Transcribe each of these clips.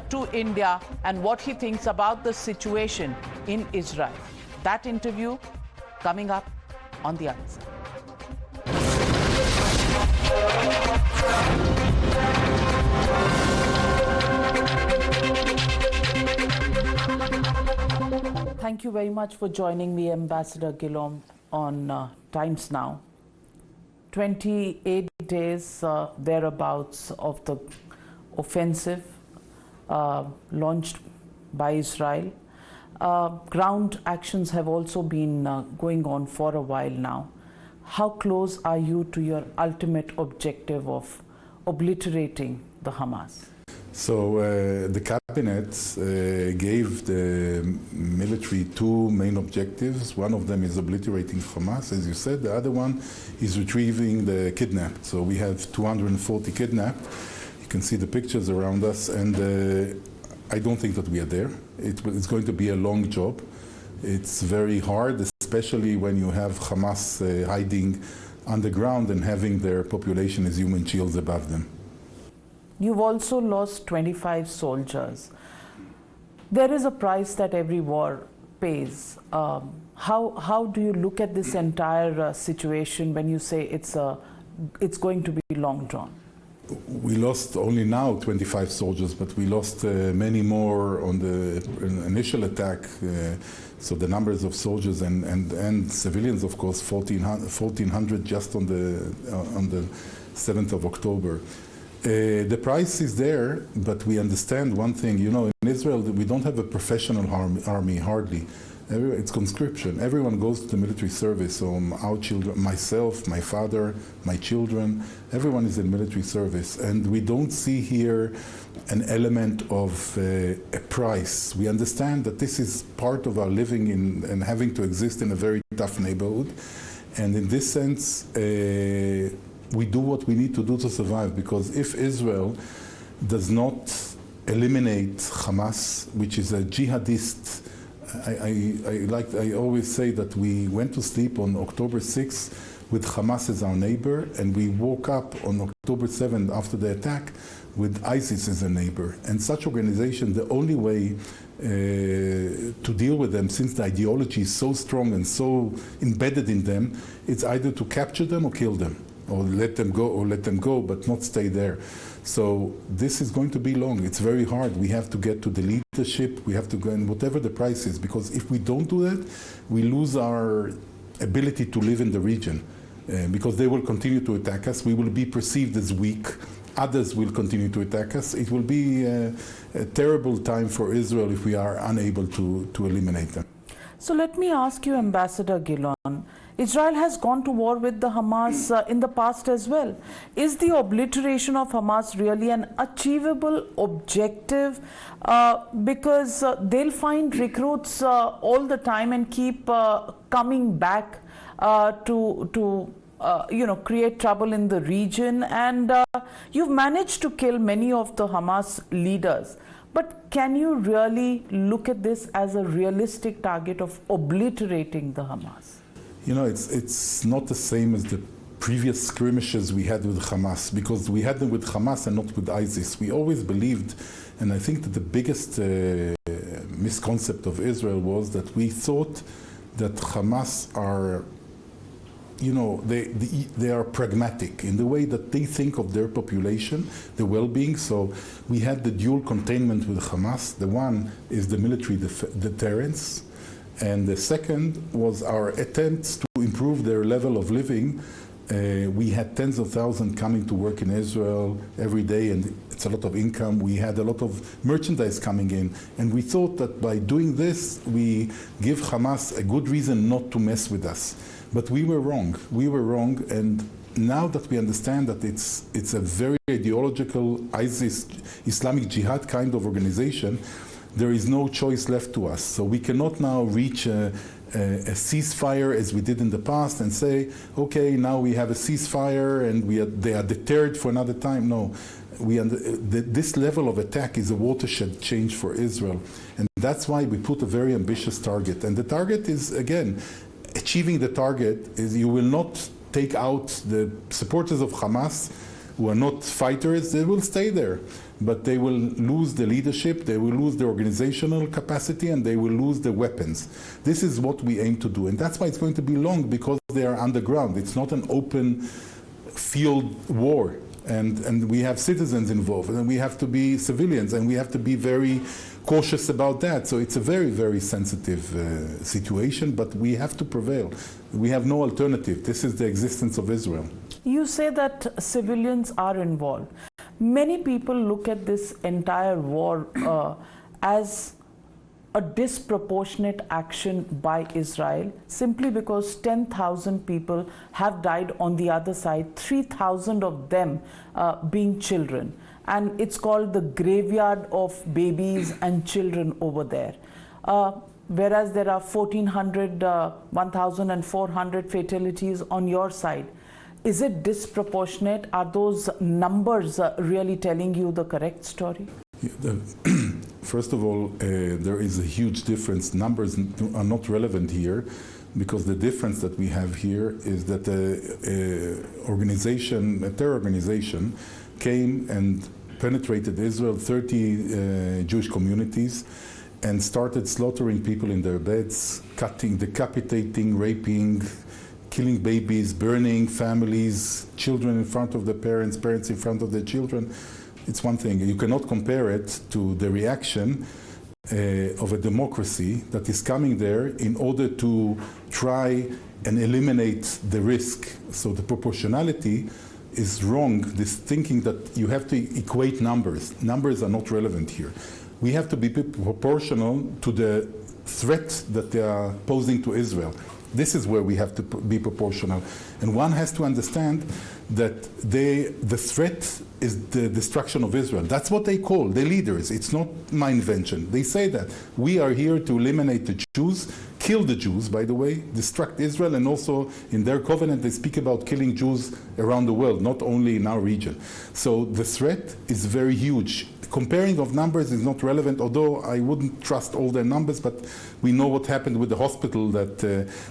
to India and what he thinks about the situation in Israel. That interview coming up on the other side. Thank you very much for joining me, Ambassador Gilon, on Times Now. 28 days thereabouts of the offensive launched by Israel. Ground actions have also been going on for a while now. How close are you to your ultimate objective of obliterating the Hamas? So the cabinet gave the military two main objectives. One of them is obliterating Hamas, as you said. The other one is retrieving the kidnapped. So we have 240 kidnapped. You can see the pictures around us, and I don't think that we are there. It's going to be a long job. It's very hard, especially when you have Hamas hiding underground and having their population as human shields above them. You've also lost 25 soldiers. There is a price that every war pays. How do you look at this entire situation when you say it's going to be long drawn? We lost only now 25 soldiers, but we lost many more on the initial attack. So the numbers of soldiers and civilians, of course, 1,400 just on the 7th of October. The price is there, but we understand one thing. You know, in Israel, we don't have a professional army, hardly. It's conscription. Everyone goes to the military service. So our children, myself, my father, my children, everyone is in military service. And we don't see here an element of a price. We understand that this is part of our living and having to exist in a very tough neighborhood. And in this sense, we do what we need to do to survive, because if Israel does not eliminate Hamas, which is a jihadist, I always say that we went to sleep on October 6th with Hamas as our neighbor, and we woke up on October 7th after the attack with ISIS as a neighbor. And such organization, the only way to deal with them, since the ideology is so strong and so embedded in them, it's either to capture them or kill them, or let them go, but not stay there. So this is going to be long. It's very hard. We have to get to the leadership. We have to go, and whatever the price is, because if we don't do that, we lose our ability to live in the region, because they will continue to attack us. We will be perceived as weak. Others will continue to attack us. It will be a terrible time for Israel if we are unable to eliminate them. So let me ask you, Ambassador Gilon, Israel has gone to war with the Hamas in the past as well. Is the obliteration of Hamas really an achievable objective? Because they'll find recruits all the time and keep coming back to create trouble in the region. And you've managed to kill many of the Hamas leaders. But can you really look at this as a realistic target of obliterating the Hamas? You know, it's not the same as the previous skirmishes we had with Hamas, because we had them with Hamas and not with ISIS. We always believed, and I think that the biggest misconcept of Israel was that we thought that Hamas are, you know, they are pragmatic in the way that they think of their population, the well-being. So we had the dual containment with Hamas. The one is the military deterrence, and the second was our attempts to improve their level of living. We had tens of thousands coming to work in Israel every day, and it's a lot of income. We had a lot of merchandise coming in, and we thought that by doing this, we give Hamas a good reason not to mess with us. But we were wrong. We were wrong, and now that we understand that it's a very ideological ISIS, Islamic Jihad kind of organization, there is no choice left to us. So we cannot now reach a ceasefire as we did in the past and say, okay, now we have a ceasefire and they are deterred for another time. No, this level of attack is a watershed change for Israel. And that's why we put a very ambitious target. And the target is, again, achieving the target is you will not take out the supporters of Hamas who are not fighters. They will stay there. but they will lose the leadership, they will lose the organizational capacity, and they will lose the weapons. This is what we aim to do, and that's why it's going to be long, because they are underground. It's not an open field war, and we have citizens involved, and we have to be civilians, and we have to be very cautious about that. So it's a very, very sensitive situation, but we have to prevail. We have no alternative. This is the existence of Israel. You say that civilians are involved. Many people look at this entire war as a disproportionate action by Israel, simply because 10,000 people have died on the other side, 3,000 of them being children. And it's called the graveyard of babies and children over there. Whereas there are 1,400 fatalities on your side. Is it disproportionate? Are those numbers really telling you the correct story? Yeah, first of all, there is a huge difference. Numbers are not relevant here, because the difference that we have here is that a terror organization, came and penetrated Israel, 30 Jewish communities, and started slaughtering people in their beds, cutting, decapitating, raping, killing babies, burning families, children in front of the parents, parents in front of their children. It's one thing. You cannot compare it to the reaction of a democracy that is coming there in order to try and eliminate the risk. So the proportionality is wrong, this thinking that you have to equate numbers. Numbers are not relevant here. We have to be proportional to the threat that they are posing to Israel. This is where we have to be proportional. And one has to understand that the threat is the destruction of Israel. That's what they call the leaders. It's not my invention. They say that. We are here to eliminate the Jews, kill the Jews, by the way, destruct Israel, and also in their covenant they speak about killing Jews around the world, not only in our region. So the threat is very huge. Comparing of numbers is not relevant, although I wouldn't trust all their numbers, but we know what happened with the hospital, that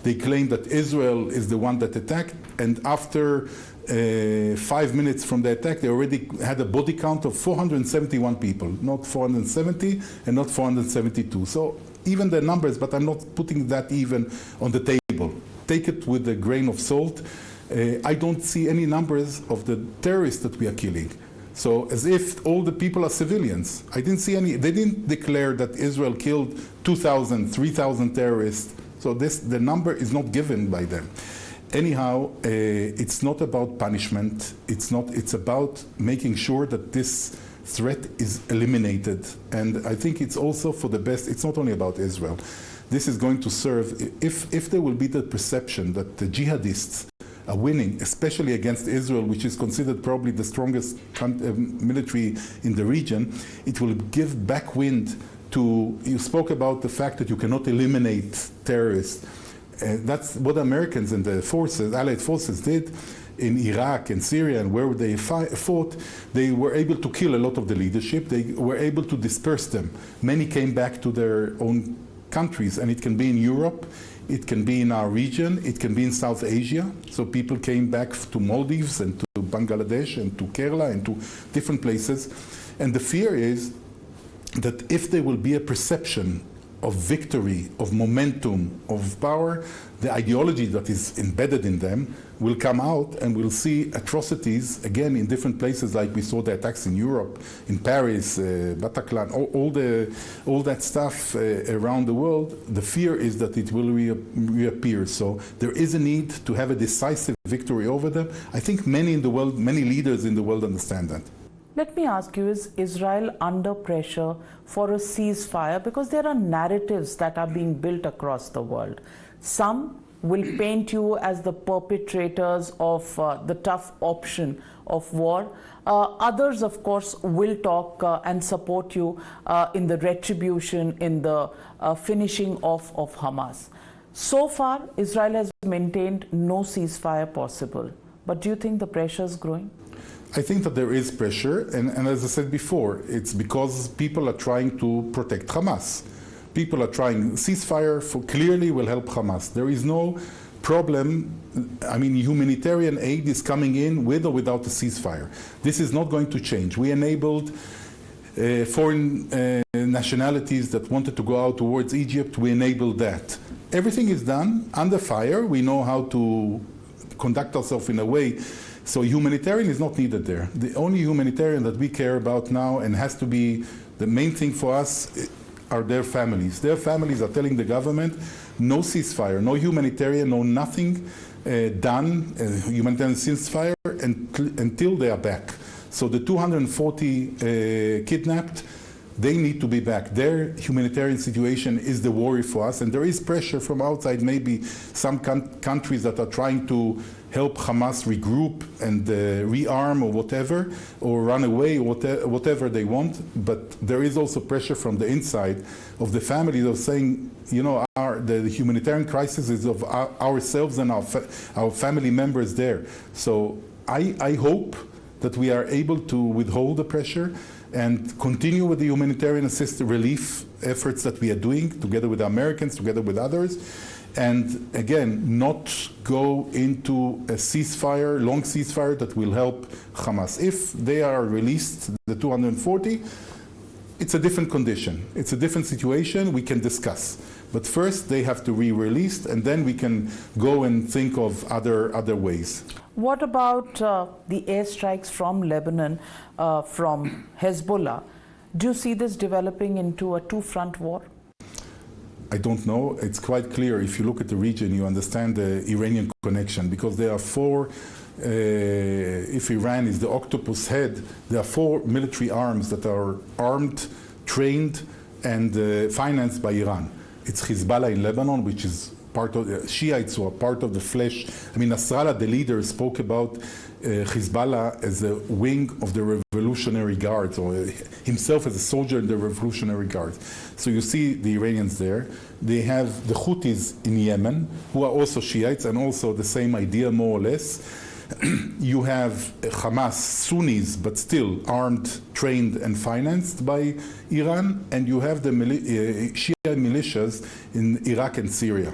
they claimed that Israel is the one that attacked, and after 5 minutes from the attack, they already had a body count of 471 people, not 470 and not 472. So even the numbers, but I'm not putting that even on the table. Take it with a grain of salt. I don't see any numbers of the terrorists that we are killing. So as if all the people are civilians. I didn't see any. They didn't declare that Israel killed 2,000, 3,000 terrorists. So the number is not given by them. Anyhow, it's not about punishment. It's about making sure that this threat is eliminated. And I think it's also for the best. It's not only about Israel. This is going to serve, if there will be the perception that the jihadists are winning, especially against Israel, which is considered probably the strongest military in the region, it will give backwind to, you spoke about the fact that you cannot eliminate terrorists. That's what Americans and the forces, Allied forces did in Iraq and Syria, and where they fought. They were able to kill a lot of the leadership. They were able to disperse them. Many came back to their own countries, and it can be in Europe, it can be in our region, it can be in South Asia. So people came back to Maldives and to Bangladesh and to Kerala and to different places. And the fear is that if there will be a perception of victory, of momentum, of power, the ideology that is embedded in them will come out, and we'll see atrocities again in different places, like we saw the attacks in Europe, in Paris, Bataclan, all that stuff around the world. The fear is that it will reappear. So there is a need to have a decisive victory over them. I think many in the world, many leaders in the world understand that. Let me ask you, is Israel under pressure for a ceasefire? Because there are narratives that are being built across the world. Some will paint you as the perpetrators of the tough option of war. Others, of course, will talk and support you in the retribution, in the finishing off of Hamas. So far, Israel has maintained no ceasefire possible. But do you think the pressure is growing? I think that there is pressure, and as I said before, it's because people are trying to protect Hamas. People are trying, ceasefire clearly will help Hamas. There is no problem. I mean, humanitarian aid is coming in with or without a ceasefire. This is not going to change. We enabled foreign nationalities that wanted to go out towards Egypt, we enabled that. Everything is done under fire. We know how to conduct ourselves in a way. So humanitarian is not needed there. The only humanitarian that we care about now and has to be the main thing for us are their families. Their families are telling the government, no ceasefire, no humanitarian, no nothing done, humanitarian ceasefire until they are back. So the 240 kidnapped, they need to be back. Their humanitarian situation is the worry for us, and there is pressure from outside, maybe some countries that are trying to help Hamas regroup and rearm or whatever, or run away, or whatever they want. But there is also pressure from the inside of the families of saying, you know, the humanitarian crisis is of ourselves and our family members there. So I hope that we are able to withhold the pressure and continue with the humanitarian relief efforts that we are doing together with the Americans, together with others, and again, not go into a ceasefire, long ceasefire that will help Hamas. If they are released, the 240, it's a different condition. It's a different situation we can discuss. But first they have to be released, and then we can go and think of other ways. What about the airstrikes from Lebanon, from Hezbollah? Do you see this developing into a two-front war? I don't know. It's quite clear. If you look at the region, you understand the Iranian connection, because there are four, if Iran is the octopus head, there are four military arms that are armed, trained, and financed by Iran. It's Hezbollah in Lebanon, which is part of the Shiites who are part of the flesh. I mean, Nasrallah, the leader, spoke about Hezbollah as a wing of the Revolutionary Guards, or himself as a soldier in the Revolutionary Guards. So you see the Iranians there. They have the Houthis in Yemen, who are also Shiites, and also the same idea, more or less. You have Hamas, Sunnis, but still armed, trained, and financed by Iran, and you have the Shia militias in Iraq and Syria.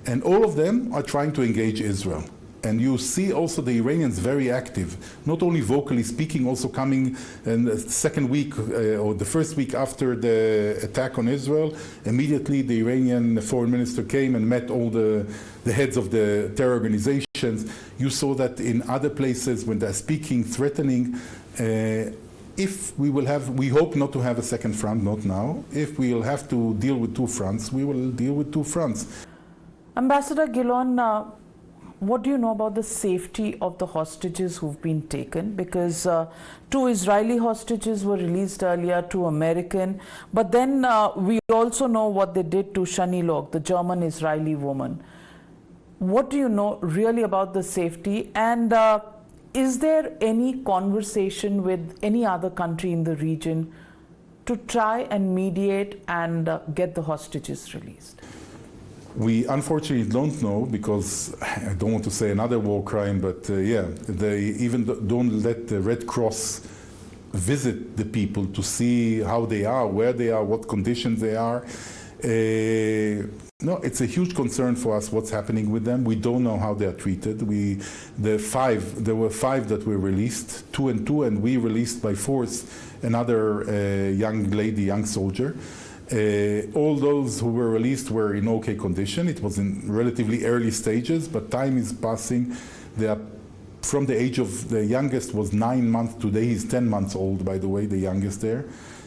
And all of them are trying to engage Israel. And you see also the Iranians very active, not only vocally speaking, also coming in the second week or the first week after the attack on Israel. Immediately the Iranian foreign minister came and met all the heads of the terror organizations. You saw that in other places when they're speaking, threatening. If we will have, we hope not to have a second front, not now. If we will have to deal with two fronts, we will deal with two fronts. Ambassador Gilon, what do you know about the safety of the hostages who've been taken? Because two Israeli hostages were released earlier, two American. But then we also know what they did to Shani Lok, the German-Israeli woman. What do you know really about the safety? And is there any conversation with any other country in the region to try and mediate and get the hostages released? We unfortunately don't know, because I don't want to say another war crime, but yeah, they even don't let the Red Cross visit the people to see how they are, where they are, what conditions they are. No, it's a huge concern for us what's happening with them. We don't know how they are treated. There were five that were released, two, and we released by force another young lady, young soldier. All those who were released were in okay condition. It was in relatively early stages, but time is passing. They are from the age of, the youngest was 9 months. Today he's 10 months old, by the way, the youngest there.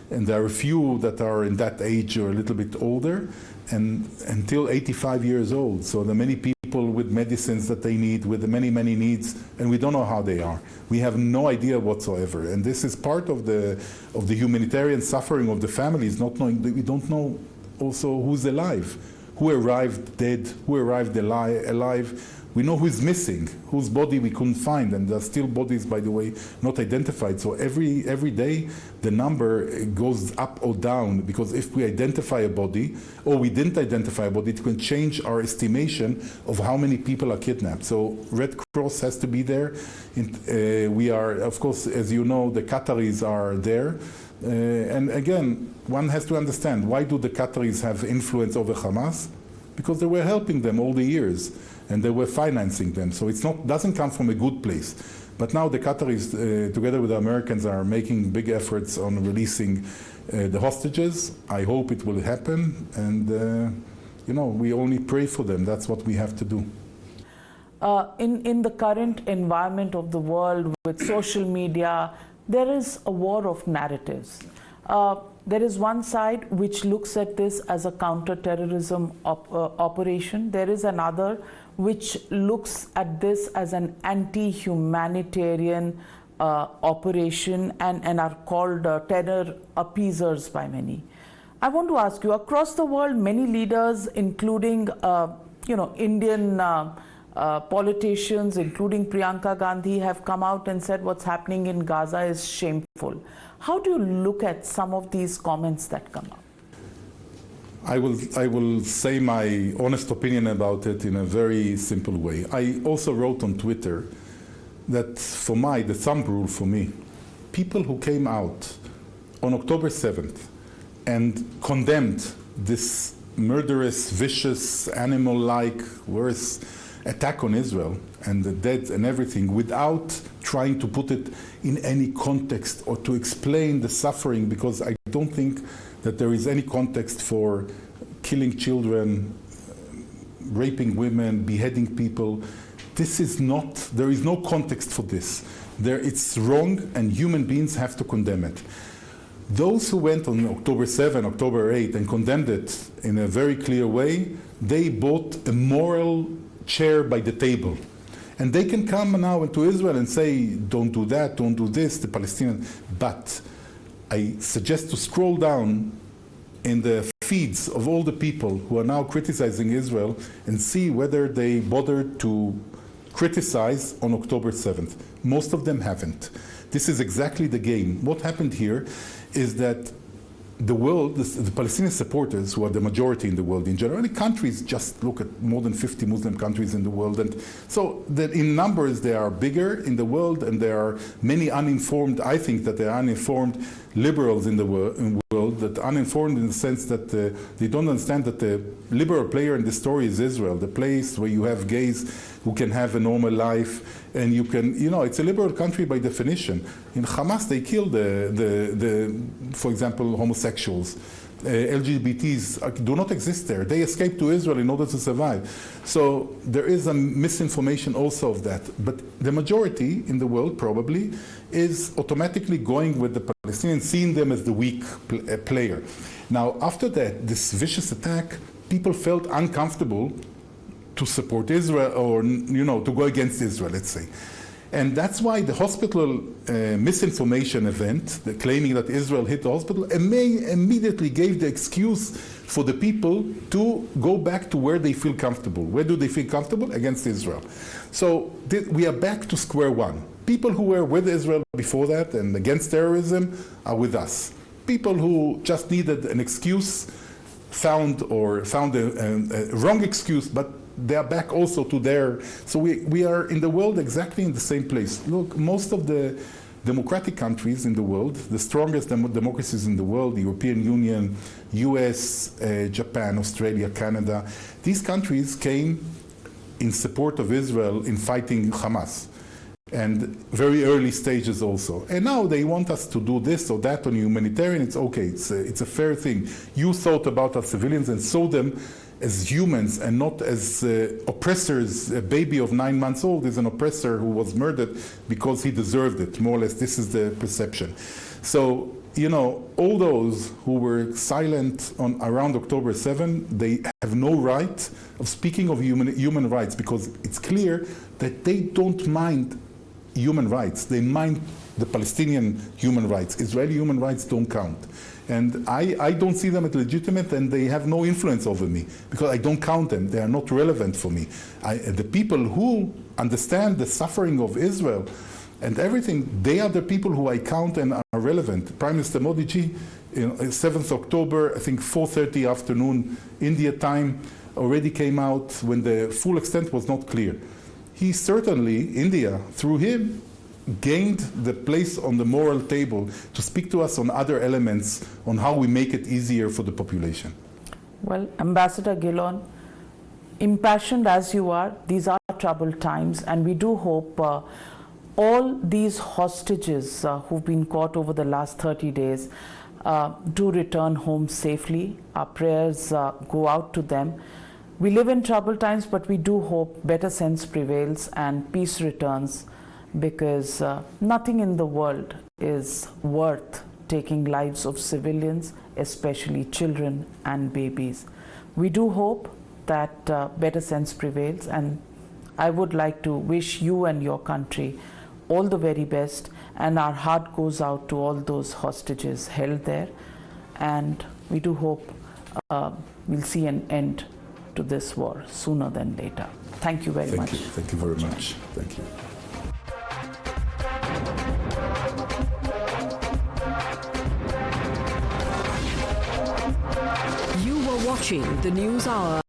And there are a few that are in that age or a little bit older, and until 85 years old. So there are many people with medicines that they need, with many, many needs, and we don't know how they are. We have no idea whatsoever. And this is part of the humanitarian suffering of the families, not knowing, we don't know also who's alive, who arrived dead, who arrived alive. We know who's missing, whose body we couldn't find, and there are still bodies, by the way, not identified. So every day the number goes up or down, because if we identify a body, or we didn't identify a body, it can change our estimation of how many people are kidnapped. So Red Cross has to be there. We are, of course, as you know, the Qataris are there. And again, one has to understand, why do the Qataris have influence over Hamas? Because they were helping them all the years, and they were financing them. So it's not, doesn't come from a good place. But now the Qataris, together with the Americans, are making big efforts on releasing the hostages. I hope it will happen, and we only pray for them. That's what we have to do. In the current environment of the world with social media, there is a war of narratives. There is one side which looks at this as a counter-terrorism operation. There is another which looks at this as an anti-humanitarian operation and are called terror appeasers by many. I want to ask you, across the world, many leaders, including Indian politicians, including Priyanka Gandhi, have come out and said what's happening in Gaza is shameful. How do you look at some of these comments that come up? I will say my honest opinion about it in a very simple way. I also wrote on Twitter that the thumb rule for me, people who came out on October 7th and condemned this murderous, vicious, animal-like, worse attack on Israel and the dead and everything without trying to put it in any context or to explain the suffering, because I don't think that there is any context for killing children, raping women, beheading people. There is no context for this. It's wrong, and human beings have to condemn it. Those who went on October 7, October 8 and condemned it in a very clear way, they bought a moral chair by the table. And they can come now into Israel and say, don't do that, don't do this, the Palestinians. But I suggest to scroll down in the feeds of all the people who are now criticizing Israel and see whether they bothered to criticize on October 7th. Most of them haven't. This is exactly the game. What happened here is that the world, the Palestinian supporters, who are the majority in the world in general, and countries, just look at more than 50 Muslim countries in the world, and so that in numbers they are bigger in the world, and there are many uninformed, I think that there are uninformed liberals in the world, that uninformed in the sense that they don't understand that the liberal player in the story is Israel, the place where you have gays who can have a normal life, and you can, it's a liberal country by definition. In Hamas, they kill for example, homosexuals. LGBTs do not exist there. They escaped to Israel in order to survive. So there is a misinformation also of that. But the majority in the world probably is automatically going with the Palestinians, seeing them as the weak player. Now, after that, this vicious attack, people felt uncomfortable to support Israel or, to go against Israel, let's say. And that's why the hospital misinformation event, claiming that Israel hit the hospital, immediately gave the excuse for the people to go back to where they feel comfortable. Where do they feel comfortable? Against Israel. So we are back to square one. People who were with Israel before that and against terrorism are with us. People who just needed an excuse found a wrong excuse, but they are back also to their. So we are in the world exactly in the same place. Look, most of the democratic countries in the world, the strongest democracies in the world, the European Union, US, Japan, Australia, Canada, these countries came in support of Israel in fighting Hamas. And very early stages also. And now they want us to do this or that on humanitarian. It's okay, it's a fair thing. You thought about our civilians and saw them as humans and not as oppressors. A baby of 9 months old is an oppressor who was murdered because he deserved it. More or less, this is the perception. So, all those who were silent around October 7, they have no right of speaking of human rights, because it's clear that they don't mind human rights. They mind the Palestinian human rights. Israeli human rights don't count. And I don't see them as legitimate, and they have no influence over me because I don't count them. They are not relevant for me. The people who understand the suffering of Israel and everything, they are the people who I count and are relevant. Prime Minister Modi ji, 7th October, I think 4:30 afternoon, India time, already came out when the full extent was not clear. He certainly, India, through him, gained the place on the moral table to speak to us on other elements on how we make it easier for the population. Well, Ambassador Gilon, impassioned as you are, these are troubled times, and we do hope all these hostages who've been caught over the last 30 days do return home safely. Our prayers go out to them. We live in troubled times, but we do hope better sense prevails and peace returns, because nothing in the world is worth taking lives of civilians, especially children and babies. We do hope that better sense prevails, and I would like to wish you and your country all the very best, and our heart goes out to all those hostages held there, and we do hope we'll see an end to this war sooner than later. Thank you very much. Thank you very much. Thank you. You were watching the News Hour.